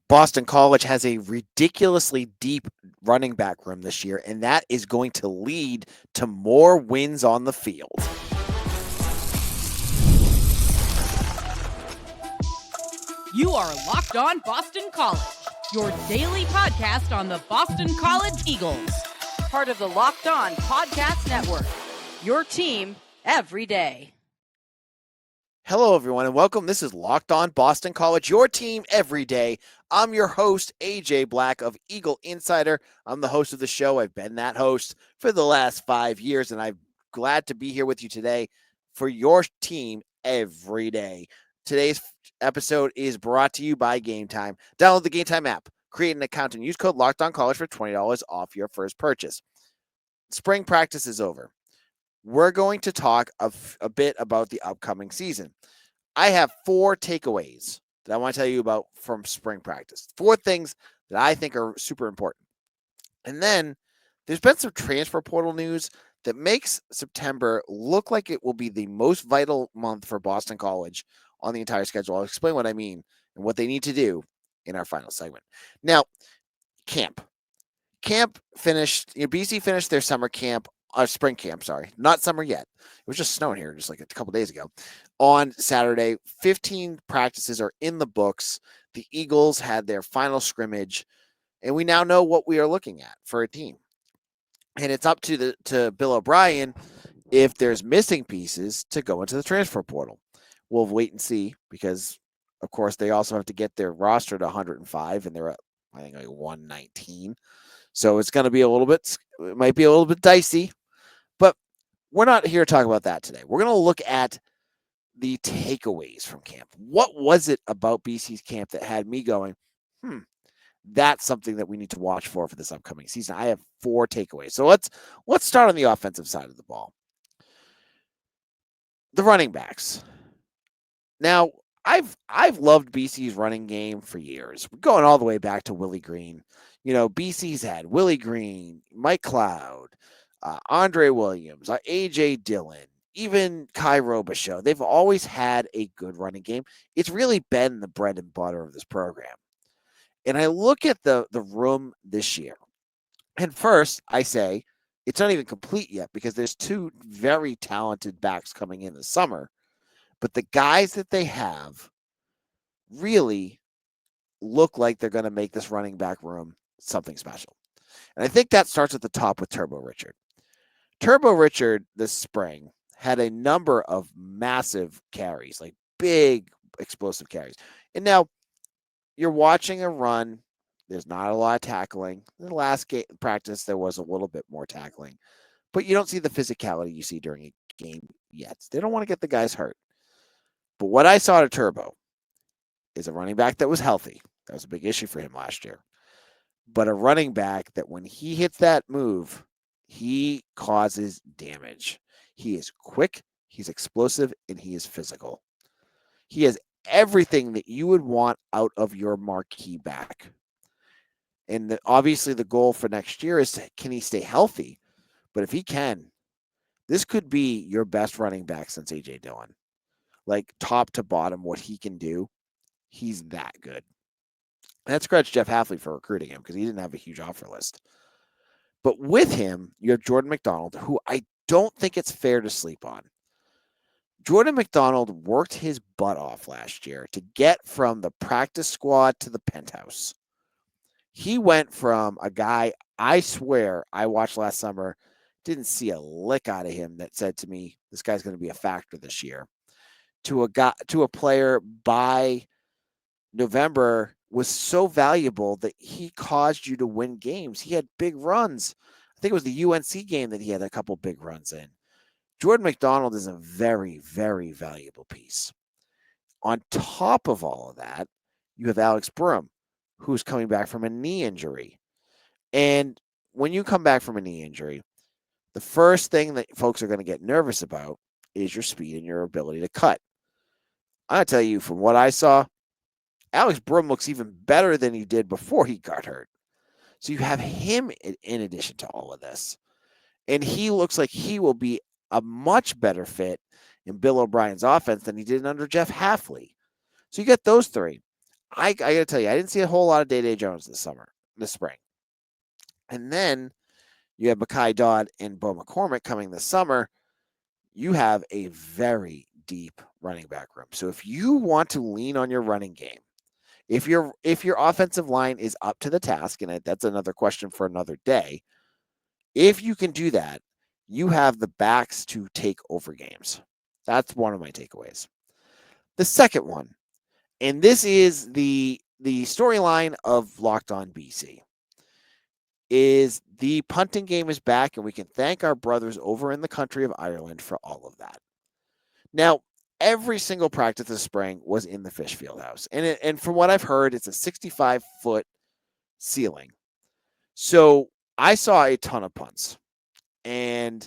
Boston College has a ridiculously deep running back room this year, and that is going to lead to more wins on the field. You are Locked On Boston College, your daily podcast on the Boston College Eagles. Part of the Locked On Podcast Network, your team every day. Hello, everyone, and welcome. This is Locked On Boston College, your team every day. I'm your host, AJ Black of Eagle Insider. I'm the host of the show. I've been that host for the last 5 years, and I'm glad to be here with you today for your team every day. Today's episode is brought to you by Game Time. Download the Game Time app, create an account, and use code Locked On College for $20 off your first purchase. Spring practice is over. We're going to talk a bit about the upcoming season. I have 4 takeaways that I want to tell you about from spring practice. 4 things that I think are super important. And then there's been some transfer portal news that makes September look like it will be the most vital month for Boston College on the entire schedule. I'll explain what I mean and what they need to do in our final segment. Now, camp. Camp finished, BC finished their summer camp. Spring camp, sorry, not summer yet. It was just snowing here just like a couple days ago. On Saturday, 15 practices are in the books. The Eagles had their final scrimmage, and we now know what we are looking at for a team. And it's up to Bill O'Brien, if there's missing pieces, to go into the transfer portal. We'll wait and see because, of course, they also have to get their roster to 105, and they're at, I think, like 119. So it's going to be it might be a little bit dicey. But we're not here to talk about that today. We're going to look at the takeaways from camp. What was it about BC's camp that had me going, that's something that we need to watch for this upcoming season? I have 4 takeaways. So let's start on the offensive side of the ball. The running backs. Now, I've loved BC's running game for years. We're going all the way back to Willie Green. BC's had Willie Green, Mike Cloud, Andre Williams, A.J. Dillon, even Kai Robichaux. They've always had a good running game. It's really been the bread and butter of this program. And I look at the room this year. And first, I say, it's not even complete yet because there's 2 very talented backs coming in the summer. But the guys that they have really look like they're going to make this running back room something special. And I think that starts at the top with Turbo Richard. Turbo Richard this spring had a number of massive carries, like big explosive carries. And now you're watching a run. There's not a lot of tackling. In the last practice, there was a little bit more tackling. But you don't see the physicality you see during a game yet. They don't want to get the guys hurt. But what I saw to Turbo is a running back that was healthy. That was a big issue for him last year. But a running back that when he hits that move, he causes damage. He is quick, he's explosive, and he is physical. He has everything that you would want out of your marquee back. And obviously the goal for next year is, can he stay healthy? But if he can, this could be your best running back since A.J. Dillon. Like top to bottom, what he can do, he's that good. And that's credit Jeff Hafley for recruiting him because he didn't have a huge offer list. But with him, you have Jordan McDonald, who I don't think it's fair to sleep on. Jordan McDonald worked his butt off last year to get from the practice squad to the penthouse. He went from a guy, I swear, I watched last summer, didn't see a lick out of him that said to me, this guy's going to be a factor this year, to a player by November was so valuable that he caused you to win games. He had big runs. I think it was the UNC game that he had a couple big runs in. Jordan McDonald is a very, very valuable piece. On top of all of that, you have Alex Brum, who's coming back from a knee injury. And when you come back from a knee injury, the first thing that folks are going to get nervous about is your speed and your ability to cut. I'm going to tell you, from what I saw, Alex Brum looks even better than he did before he got hurt. So you have him in addition to all of this. And he looks like he will be a much better fit in Bill O'Brien's offense than he did under Jeff Hafley. So you get those 3. I got to tell you, I didn't see a whole lot of Day Jones this spring. And then you have Mekhi Dodd and Bo McCormick coming this summer. You have a very deep running back room. So if you want to lean on your running game, if your offensive line is up to the task, and that's another question for another day, if you can do that, you have the backs to take over games. That's one of my takeaways. The second one, and this is the storyline of Locked On BC, is the punting game is back, and we can thank our brothers over in the country of Ireland for all of that. Now, every single practice this spring was in the Fish Field House, and from what I've heard, it's a 65-foot ceiling. So I saw a ton of punts, and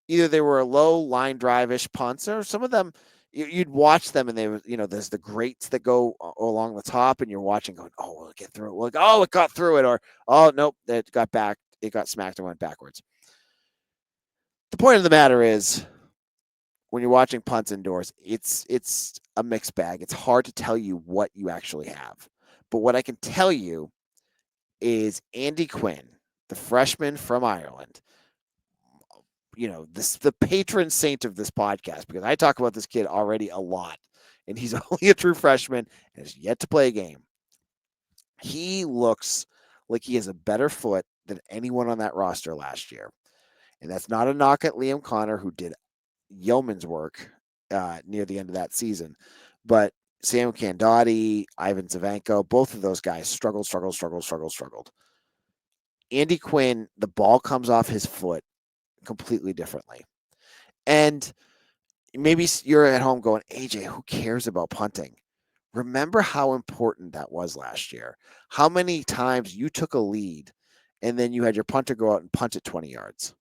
either they were low line drive-ish punts, or some of them you'd watch them and they were, there's the grates that go along the top, and you're watching going, oh, will it get through it? Like, oh, it got through it, or oh, nope, it got back, it got smacked and went backwards. The point of the matter is, when you're watching punts indoors, it's a mixed bag. It's hard to tell you what you actually have. But what I can tell you is Andy Quinn, the freshman from Ireland, the patron saint of this podcast, because I talk about this kid already a lot, and he's only a true freshman and has yet to play a game. He looks like he has a better foot than anyone on that roster last year. And that's not a knock at Liam Connor, who did yeoman's work near the end of that season. But Sam Candotti, Ivan Zavanko, both of those guys struggled. Andy Quinn, the ball comes off his foot completely differently. And maybe you're at home going, AJ, who cares about punting? Remember how important that was last year. How many times you took a lead and then you had your punter go out and punt it 20 yards.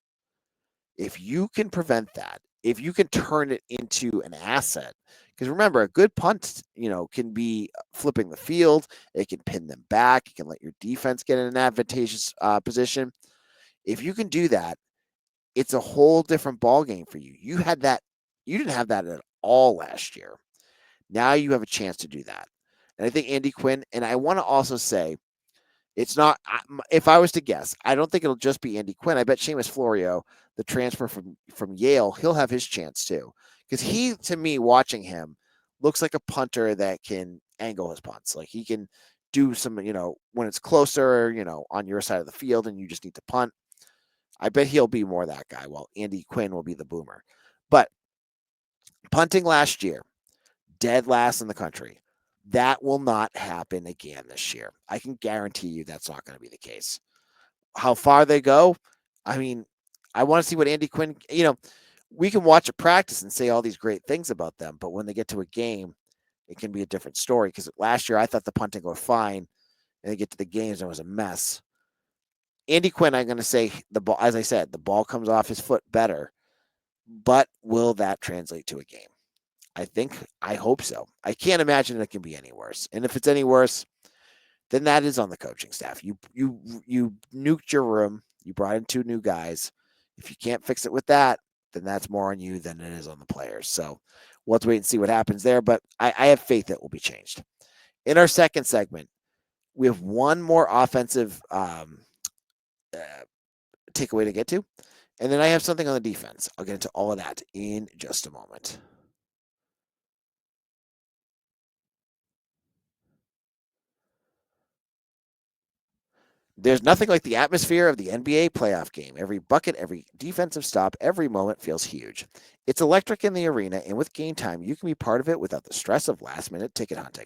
If you can prevent that, if you can turn it into an asset, because remember, a good punt, can be flipping the field. It can pin them back. It can let your defense get in an advantageous position. If you can do that, it's a whole different ball game for you. You didn't have that at all last year. Now you have a chance to do that. And I think Andy Quinn, and I want to also say, it's not, if I was to guess, I don't think it'll just be Andy Quinn. I bet Seamus Florio, the transfer from Yale, he'll have his chance too. Because he, to me, watching him, looks like a punter that can angle his punts. Like he can do some, when it's closer, on your side of the field and you just need to punt. I bet he'll be more that guy, while Andy Quinn will be the boomer. But punting last year, dead last in the country. That will not happen again this year. I can guarantee you that's not going to be the case. How far they go, I mean, I want to see what Andy Quinn, we can watch a practice and say all these great things about them, but when they get to a game, it can be a different story. Because last year I thought the punting were fine, and they get to the games and it was a mess. Andy Quinn, I'm going to say the ball, as I said, the ball comes off his foot better, but will that translate to a game? I hope so. I can't imagine it can be any worse. And if it's any worse, then that is on the coaching staff. You nuked your room. You brought in 2 new guys. If you can't fix it with that, then that's more on you than it is on the players. So we'll have to wait and see what happens there. But I have faith it will be changed. In our second segment, we have one more offensive takeaway to get to. And then I have something on the defense. I'll get into all of that in just a moment. There's nothing like the atmosphere of the NBA playoff game. Every bucket, every defensive stop, every moment feels huge. It's electric in the arena, and with Game Time, you can be part of it without the stress of last-minute ticket hunting.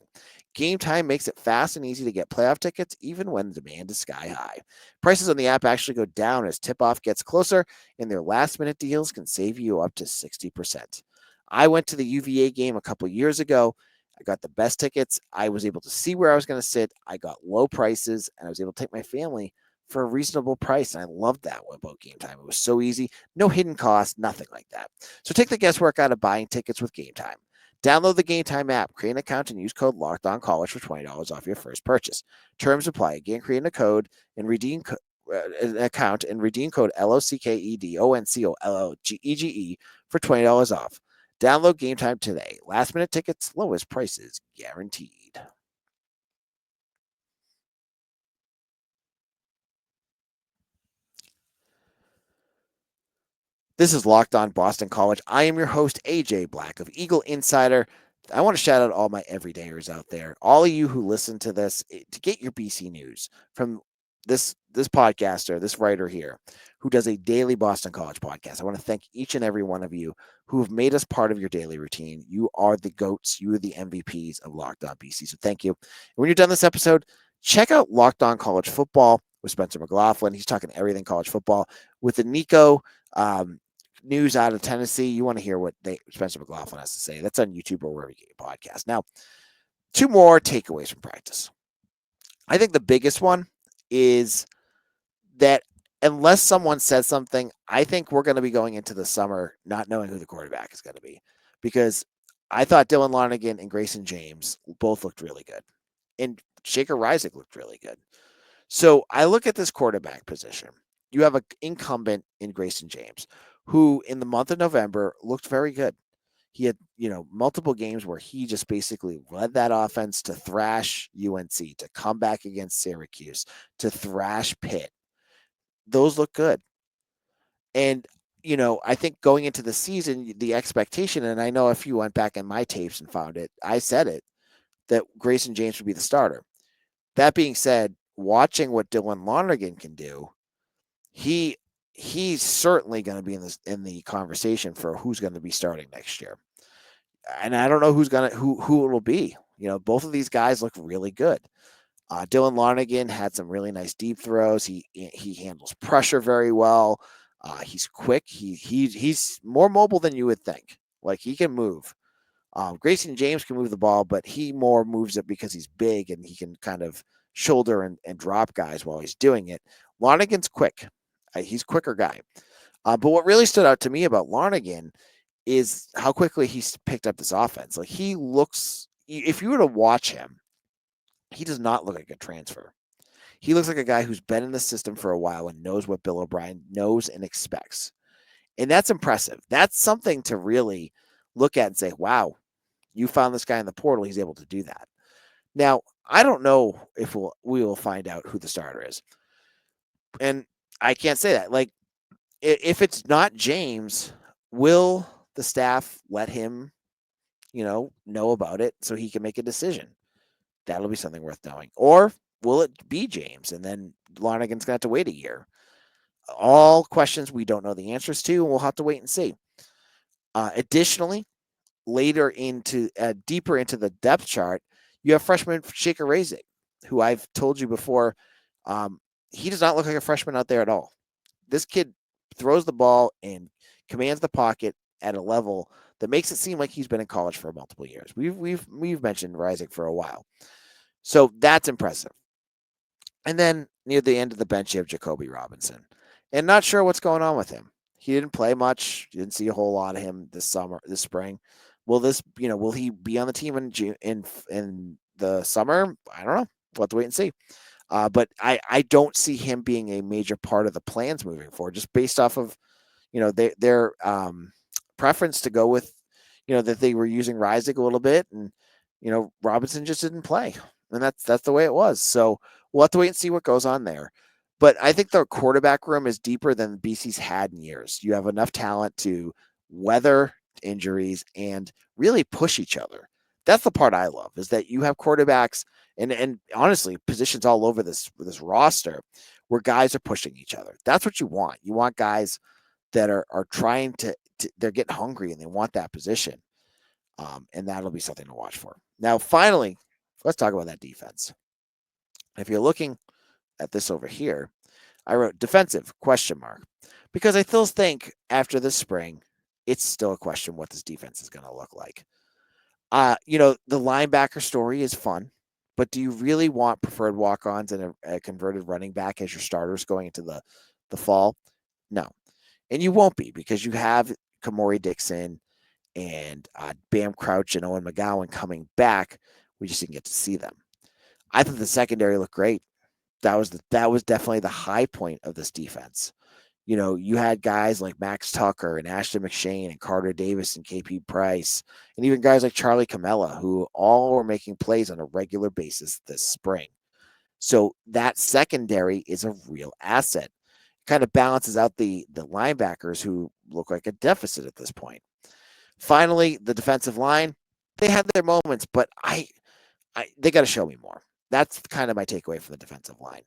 Game Time makes it fast and easy to get playoff tickets, even when demand is sky high. Prices on the app actually go down as tip-off gets closer, and their last-minute deals can save you up to 60%. I went to the UVA game a couple years ago. I got the best tickets. I was able to see where I was going to sit. I got low prices, and I was able to take my family for a reasonable price. And I loved that about Game Time. It was so easy. No hidden costs, nothing like that. So take the guesswork out of buying tickets with Game Time. Download the Game Time app, create an account, and use code LOCKEDONCollege for $20 off your first purchase. Terms apply. Again, create an account and redeem code LOCKEDONCOLLEGE for $20 off. Download Game Time today. Last minute tickets, lowest prices guaranteed. This is Locked On Boston College. I am your host, AJ Black of Eagle Insider. I want to shout out all my everydayers out there, all of you who listen to this to get your BC news from this podcaster, this writer here, who does a daily Boston College podcast. I want to thank each and every one of you who have made us part of your daily routine. You are the GOATs. You are the MVPs of Locked On BC. So thank you. And when you're done this episode, check out Locked On College Football with Spencer McLaughlin. He's talking everything college football with the Nico. News out of Tennessee. You want to hear what Spencer McLaughlin has to say. That's on YouTube or wherever you get your podcast. Now, two more takeaways from practice. I think the biggest one is that unless someone says something, I think we're going to be going into the summer not knowing who the quarterback is going to be, because I thought Dylan Lonergan and Grayson James both looked really good, and Shaker Reisig looked really good. So I look at this quarterback position. You have an incumbent in Grayson James, who in the month of November looked very good. He had, multiple games where he just basically led that offense to thrash UNC, to come back against Syracuse, to thrash Pitt. Those look good. And, I think going into the season, the expectation, and I know if you went back in my tapes and found it, I said it, that Grayson James would be the starter. That being said, watching what Dylan Lonergan can do, he's certainly going to be in the conversation for who's going to be starting next year. And I don't know who it will be. Both of these guys look really good. Dylan Lonergan had some really nice deep throws. He handles pressure very well. He's quick. He's more mobile than you would think. Like, he can move. Grayson James can move the ball, but he more moves it because he's big and he can kind of shoulder and drop guys while he's doing it. Lonergan's quick. He's a quicker guy. But what really stood out to me about Lonergan is how quickly he's picked up this offense. Like, he looks, if you were to watch him, he does not look like a transfer. He looks like a guy who's been in the system for a while and knows what Bill O'Brien knows and expects. And that's impressive. That's something to really look at and say, wow, you found this guy in the portal. He's able to do that. Now, I don't know if we will find out who the starter is. And I can't say that. Like, if it's not James, will the staff let him, know about it so he can make a decision? That'll be something worth knowing. Or will it be James, and then Lonergan's going to have to wait a year? All questions we don't know the answers to, and we'll have to wait and see. Additionally, deeper into the depth chart, you have freshman Shaker Reisig, who I've told you before, he does not look like a freshman out there at all. This kid throws the ball and commands the pocket at a level that makes it seem like he's been in college for multiple years. We've mentioned Reisig for a while. So that's impressive. And then near the end of the bench, you have Jacoby Robinson. And not sure what's going on with him. He didn't play much. You didn't see a whole lot of him this spring. Will he be on the team in the summer? I don't know. We'll have to wait and see. But I don't see him being a major part of the plans moving forward, just based off of, their preference to go with, that they were using Reisig a little bit, and, Robinson just didn't play. And that's the way it was. So we'll have to wait and see what goes on there. But I think their quarterback room is deeper than BC's had in years. You have enough talent to weather injuries and really push each other. That's the part I love, is that you have quarterbacks and honestly positions all over this roster where guys are pushing each other. That's what you want. You want guys that are trying to they're getting hungry and they want that position. And that'll be something to watch for. Now, finally, let's talk about that defense. If you're looking at this over here, I wrote defensive ? Because I still think after this spring, it's still a question what this defense is going to look like. The linebacker story is fun, but do you really want preferred walk-ons and a converted running back as your starters going into the fall? No. And you won't be, because you have Kamori Dixon and Bam Crouch and Owen McGowan coming back. We just didn't get to see them. I thought the secondary looked great. That was definitely the high point of this defense. You had guys like Max Tucker and Ashton McShane and Carter Davis and KP Price, and even guys like Charlie Camella, who all were making plays on a regular basis this spring. So that secondary is a real asset. Kind of balances out the linebackers who look like a deficit at this point. Finally, the defensive line, they had their moments, but they got to show me more. That's kind of my takeaway from the defensive line.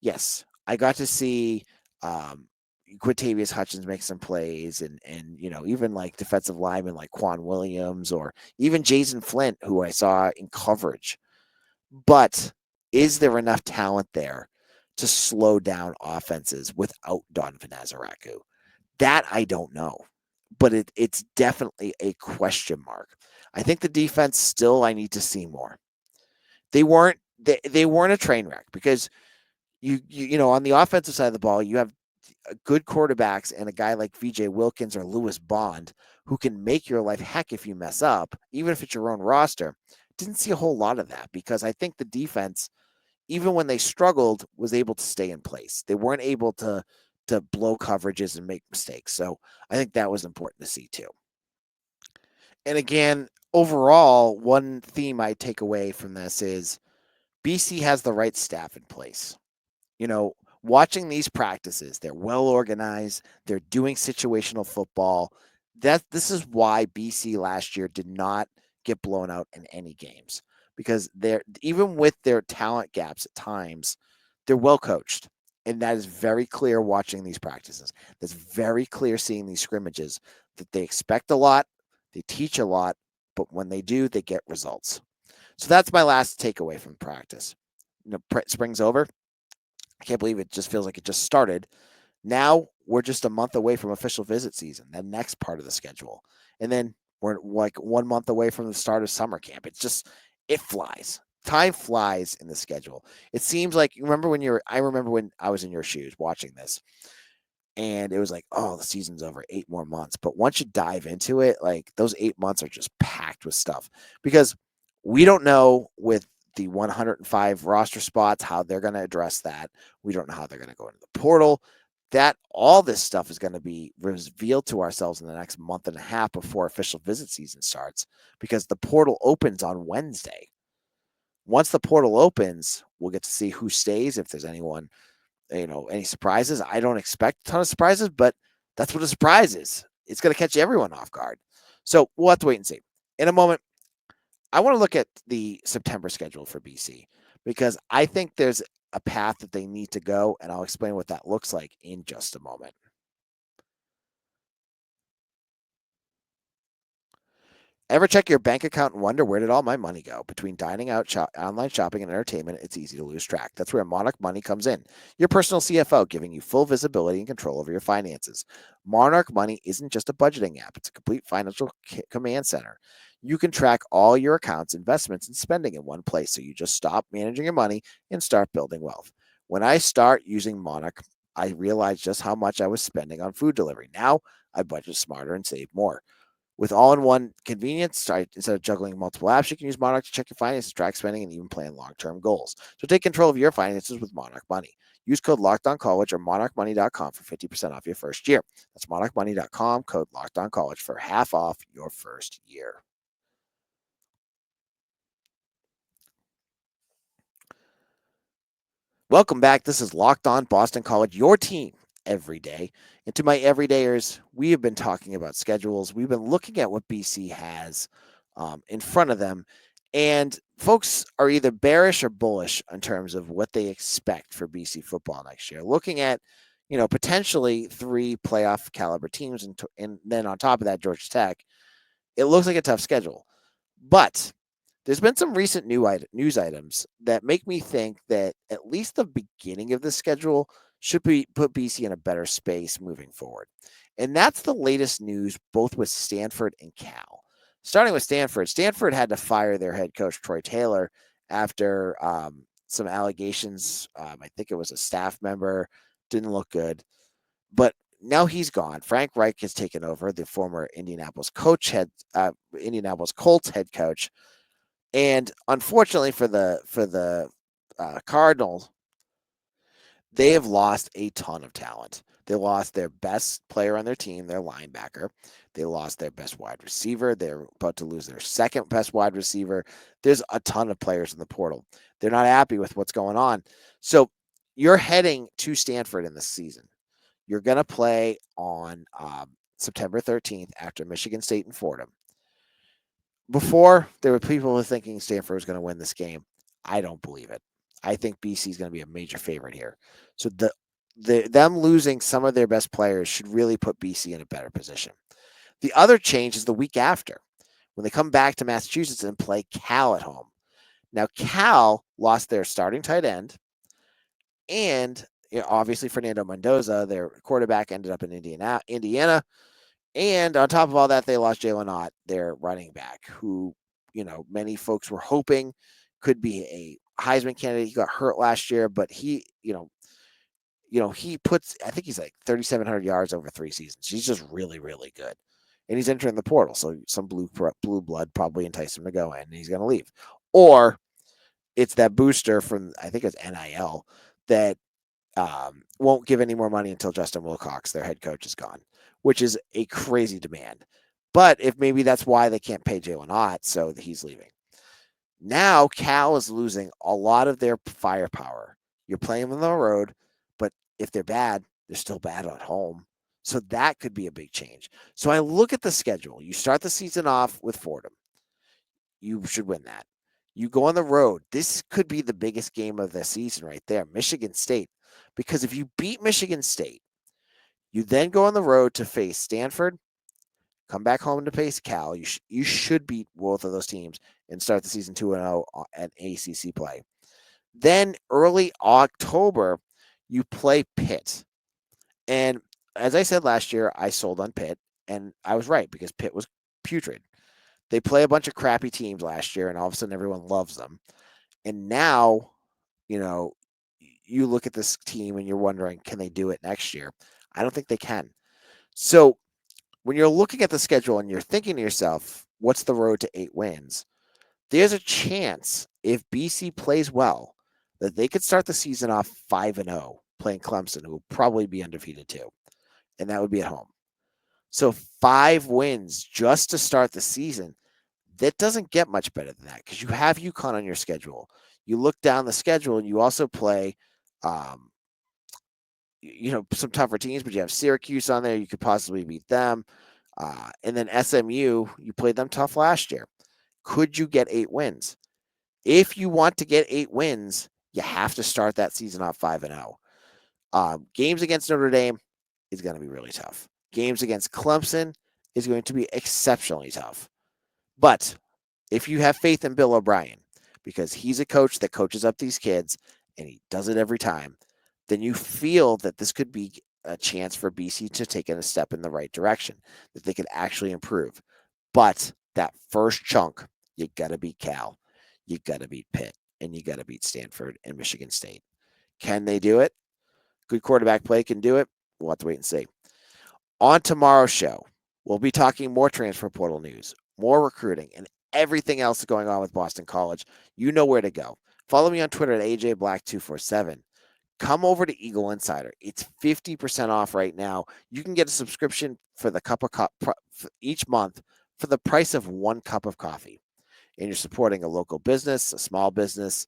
Yes, I got to see Quintavious Hutchins make some plays, and even like defensive linemen like Quan Williams or even Jason Flint, who I saw in coverage. But is there enough talent there to slow down offenses without Donovan Azaraku? That I don't know, but it's definitely a question mark. I think the defense still, I need to see more. They weren't a train wreck because on the offensive side of the ball, you have good quarterbacks and a guy like VJ Wilkins or Lewis Bond who can make your life heck if you mess up, even if it's your own roster. Didn't see a whole lot of that because I think the defense, even when they struggled, was able to stay in place. They weren't able to blow coverages and make mistakes. So I think that was important to see too. And again, overall, one theme I take away from this is BC has the right staff in place. Watching these practices, they're well organized, they're doing situational football. This is why BC last year did not get blown out in any games because they're even with their talent gaps at times, they're well coached. And that is very clear watching these practices. That's very clear seeing these scrimmages that they expect a lot, they teach a lot, but when they do, they get results. So that's my last takeaway from practice. Spring's over. I can't believe it just feels like it just started. Now we're just a month away from official visit season, the next part of the schedule. And then we're like 1 month away from the start of summer camp. It flies. Time flies in the schedule. It seems like, I remember when I was in your shoes watching this and it was like, oh, the season's over, 8 more months. But once you dive into it, like those 8 months are just packed with stuff because we don't know with the 105 roster spots how they're going to address that. We don't know how they're going to go into the portal. That all this stuff is going to be revealed to ourselves in the next month and a half before official visit season starts because the portal opens on Wednesday. Once the portal opens, we'll get to see who stays, if there's anyone, any surprises. I don't expect a ton of surprises, but that's what a surprise is. It's going to catch everyone off guard. So we'll have to wait and see. In a moment, I want to look at the September schedule for BC because I think there's a path that they need to go, and I'll explain what that looks like in just a moment. Ever check your bank account and wonder where did all my money go? Between dining out, online shopping, and entertainment, it's easy to lose track. That's where Monarch Money comes in. Your personal CFO, giving you full visibility and control over your finances. Monarch Money isn't just a budgeting app. It's a complete financial command center. You can track all your accounts, investments, and spending in one place, so you just stop managing your money and start building wealth. When I start using Monarch, I realized just how much I was spending on food delivery. Now I budget smarter and save more. With all-in-one convenience, instead of juggling multiple apps, you can use Monarch to check your finances, track spending, and even plan long-term goals. So take control of your finances with Monarch Money. Use code LOCKEDONCollege or monarchmoney.com for 50% off your first year. That's monarchmoney.com, code LOCKEDONCollege for half off your first year. Welcome back. This is Locked On Boston College, your team every day. And to my everydayers, we have been talking about schedules. We've been looking at what BC has in front of them. And folks are either bearish or bullish in terms of what they expect for BC football next year. Looking at, potentially 3 playoff caliber teams. And then on top of that, Georgia Tech, it looks like a tough schedule. But there's been some recent news items that make me think that at least the beginning of the schedule should put BC in a better space moving forward. And that's the latest news, both with Stanford and Cal. Starting with Stanford, Stanford had to fire their head coach, Troy Taylor, after some allegations. I think it was a staff member, didn't look good. But now he's gone. Frank Reich has taken over, the former Indianapolis Colts head coach. And unfortunately for the Cardinals, they have lost a ton of talent. They lost their best player on their team, their linebacker. They lost their best wide receiver. They're about to lose their second best wide receiver. There's a ton of players in the portal. They're not happy with what's going on. So you're heading to Stanford in this season. You're going to play on September 13th after Michigan State and Fordham. Before, there were people who were thinking Stanford was going to win this game. I don't believe it. I think BC is going to be a major favorite here. So them losing some of their best players should really put BC in a better position. The other change is the week after when they come back to Massachusetts and play Cal at home. Now, Cal lost their starting tight end, and obviously Fernando Mendoza, their quarterback, ended up in Indiana. And on top of all that, they lost Jalen Ott, their running back, who, many folks were hoping could be a Heisman candidate. He got hurt last year, but he puts, I think he's like 3,700 yards over 3 seasons. He's just really, really good. And he's entering the portal. So some blue blood probably enticed him to go in, and he's going to leave. Or it's that booster from, I think it's NIL, that won't give any more money until Justin Wilcox, their head coach, is gone, which is a crazy demand. But if maybe that's why they can't pay Jalen Ott, so he's leaving. Now Cal is losing a lot of their firepower. You're playing them on the road, but if they're bad, they're still bad at home. So that could be a big change. So I look at the schedule. You start the season off with Fordham. You should win that. You go on the road. This could be the biggest game of the season right there, Michigan State. Because if you beat Michigan State, you then go on the road to face Stanford, come back home to face Cal. You should beat both of those teams and start the season 2-0 at ACC play. Then early October, you play Pitt. And as I said last year, I sold on Pitt, and I was right because Pitt was putrid. They play a bunch of crappy teams last year, and all of a sudden everyone loves them. And now, you look at this team and you're wondering, can they do it next year? I don't think they can. So when you're looking at the schedule and you're thinking to yourself, what's the road to 8 wins? There's a chance if BC plays well that they could start the season off 5-0 playing Clemson, who will probably be undefeated too. And that would be at home. So 5 wins just to start the season. That doesn't get much better than that because you have UConn on your schedule. You look down the schedule and you also play, some tougher teams, but you have Syracuse on there. You could possibly beat them. And then SMU, you played them tough last year. Could you get 8 wins? If you want to get 8 wins, you have to start that season off 5-0. Games against Notre Dame is going to be really tough. Games against Clemson is going to be exceptionally tough. But if you have faith in Bill O'Brien, because he's a coach that coaches up these kids and he does it every time, then you feel that this could be a chance for BC to take a step in the right direction, that they could actually improve. But that first chunk, you got to beat Cal, you got to beat Pitt, and you got to beat Stanford and Michigan State. Can they do it? Good quarterback play can do it. We'll have to wait and see. On tomorrow's show, we'll be talking more transfer portal news, more recruiting, and everything else going on with Boston College. You know where to go. Follow me on Twitter at AJBlack247. Come over to Eagle Insider. It's 50% off right now. You can get a subscription for the cup of each month for the price of 1 cup of coffee. And you're supporting a local business, a small business,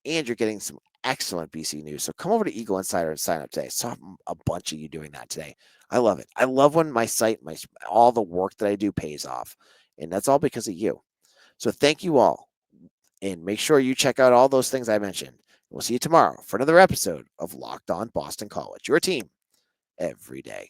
and you're getting some excellent BC news. So come over to Eagle Insider and sign up today. I saw a bunch of you doing that today. I love it. I love when my site, all the work that I do pays off. And that's all because of you. So thank you all. And make sure you check out all those things I mentioned. We'll see you tomorrow for another episode of Locked On Boston College, your team every day.